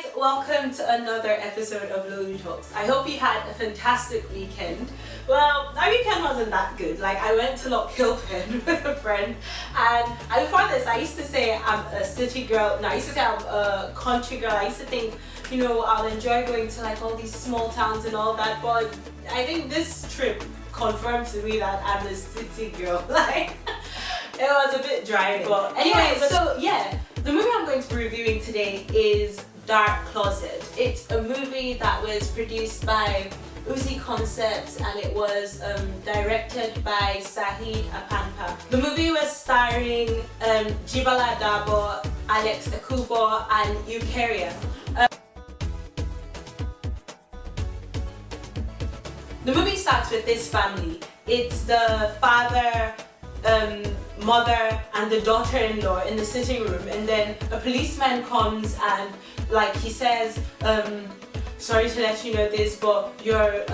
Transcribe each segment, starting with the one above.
guys, welcome to another episode of Lulu Talks. I hope you had a fantastic weekend. Well, my weekend wasn't that good. Like, I went to Loch Kilpen with a friend, and before this I used to say I'm a city girl. No, I used to say I'm a country girl. I used to think, you know, I'll enjoy going to like all these small towns and all that, but I think this trip confirmed to me that I'm a city girl. Like, it was a bit dry, but anyway, so yeah, the movie I'm going to be reviewing today is Dark Closet. It's a movie that was produced by Uzee Concepts and it was directed by Sahid Apanpa. The movie was starring Jibola, Dabo, Ekubo and Eucharia. The movie starts with this family. It's the father, mother and the daughter-in-law in the sitting room, and then a policeman comes and like he says, sorry to let you know this, but your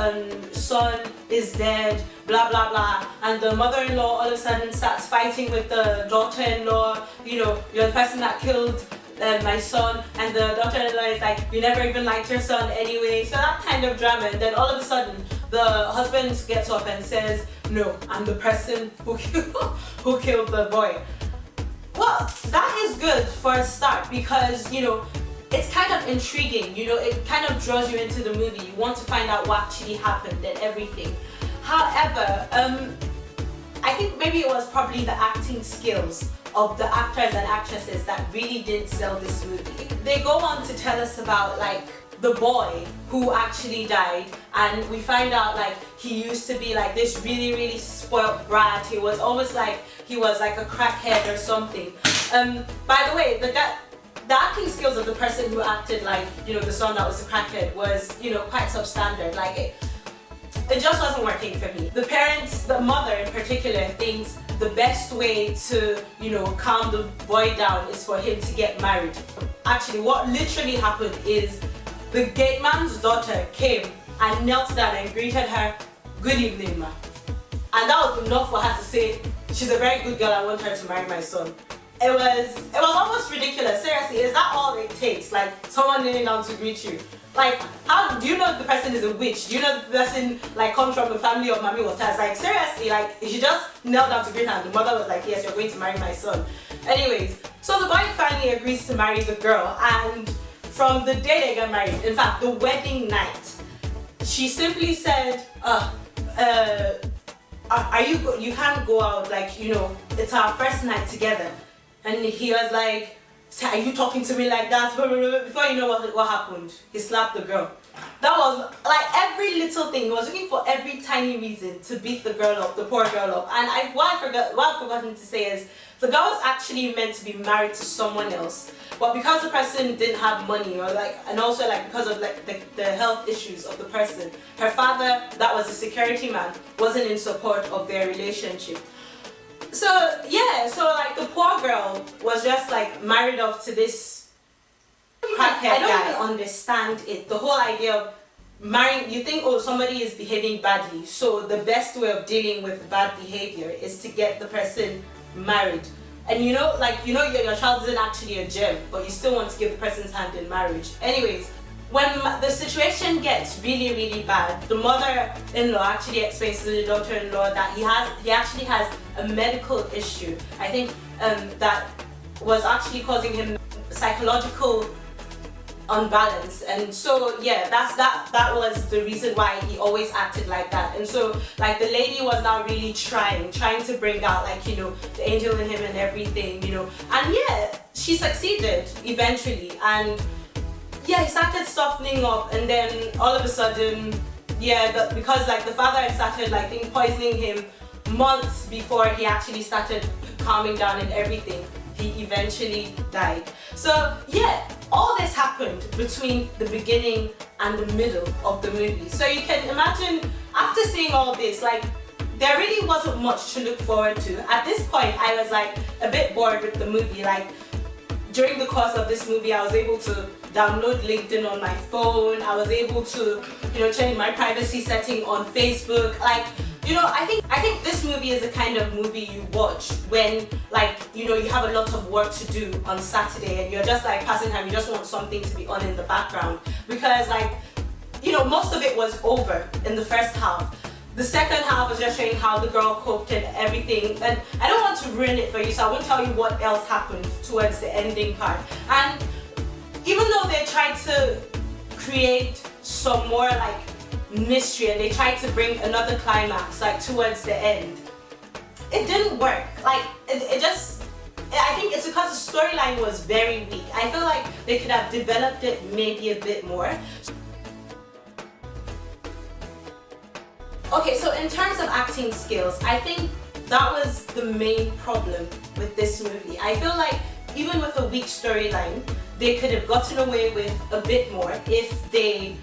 son is dead, blah blah blah, and the mother-in-law all of a sudden starts fighting with the daughter-in-law, you know, you're the person that killed my son, and the daughter-in-law is like, you never even liked your son anyway, so that kind of drama. And then all of a sudden the husband gets up and says, no, I'm the person who killed the boy. Well, that is good for a start because, you know, it's kind of intriguing, you know, it kind of draws you into the movie. You want to find out what actually happened and everything. However, I think maybe it was probably the acting skills of the actors and actresses that really didn't sell this movie. They go on to tell us about like the boy who actually died, and we find out like he used to be like this really spoiled brat. He was almost like he was like a crackhead or something. By the way, the acting skills of the person who acted like, you know, the son that was a crackhead was, you know, quite substandard. Like it just wasn't working for me. The parents, the mother in particular, thinks the best way to, you know, calm the boy down is for him to get married. Actually, what literally happened is the gate man's daughter came and knelt down and greeted her, "Good evening, ma." And that was enough for her to say, she's a very good girl, I want her to marry my son. It was almost ridiculous. Seriously, is that all it takes? Like, someone kneeling down to greet you? Like, how do you know the person is a witch? Do you know the person like comes from a family of Mami Waters? Like, seriously, like, she just knelt down to greet her and the mother was like, yes, you're going to marry my son. Anyways, so the boy finally agrees to marry the girl, and from the day they get married, in fact, the wedding night, she simply said, you can't go out, like, you know, it's our first night together. And he was like, are you talking to me like that? Before you know what happened, he slapped the girl. That was like every little thing. He was looking for every tiny reason to beat the girl up, the poor girl up. And what I've forgotten to say is, the girl was actually meant to be married to someone else, but because the person didn't have money, or like, and also like because of like the health issues of the person, her father, that was a security man, wasn't in support of their relationship. So yeah, so like the poor girl was just like married off to this crackhead guy. I don't even understand it. The whole idea of marrying, you think, oh, somebody is behaving badly, so the best way of dealing with bad behavior is to get the person married. And you know, like, you know, your child isn't actually a gem, but you still want to give the person's hand in marriage. Anyways, when the situation gets really bad, the mother-in-law actually explains to the daughter-in-law that he actually has a medical issue. I think that was actually causing him psychological unbalance, and so yeah, that was the reason why he always acted like that. And so like the lady was now really trying to bring out, like, you know, the angel in him and everything, you know, and yeah, she succeeded eventually. And yeah, he started softening up, and then all of a sudden, yeah, because like the father had started like poisoning him months before he actually started calming down and everything, he eventually died. So yeah, all this happened between the beginning and the middle of the movie. So you can imagine, after seeing all this, like, there really wasn't much to look forward to. At this point, I was like a bit bored with the movie. Like, during the course of this movie, I was able to download LinkedIn on my phone. I was able to, you know, change my privacy setting on Facebook. Like, I think this movie is the kind of movie you watch when, like, you have a lot of work to do on Saturday and you're just like passing time, you just want something to be on in the background, because like, most of it was over in the first half. The second half was just showing how the girl coped and everything, and I don't want to ruin it for you, so I won't tell you what else happened towards the ending part. And even though they tried to create some more like mystery and they tried to bring another climax like towards the end, it didn't work. Like it just, I think it's because the storyline was very weak. I feel like they could have developed it maybe a bit more. Okay, so in terms of acting skills, I think that was the main problem with this movie. I feel like even with a weak storyline, they could have gotten away with a bit more if they,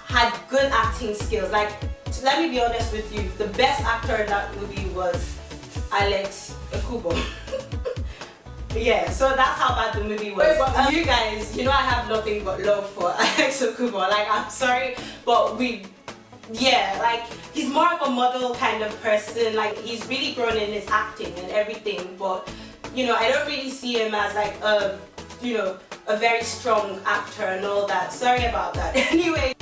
had good acting skills. Like, let me be honest with you, the best actor in that movie was Ekubo. Yeah, so that's how bad the movie was. But you guys, I have nothing but love for Ekubo. Like, I'm sorry, but like, he's more of a model kind of person. Like, he's really grown in his acting and everything, but I don't really see him as like a very strong actor and all that. Sorry about that. Anyway,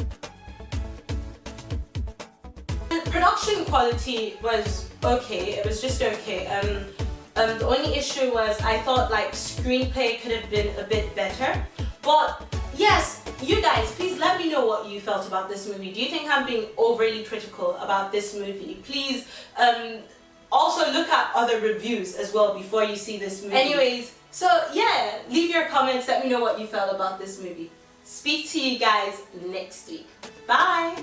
production quality was okay. It was just okay. The only issue was I thought like screenplay could have been a bit better. But yes, you guys, please let me know what you felt about this movie. Do you think I'm being overly critical about this movie? Please also look at other reviews as well before you see this movie. Anyways, so yeah, leave your comments, let me know what you felt about this movie. Speak to you guys next week. Bye!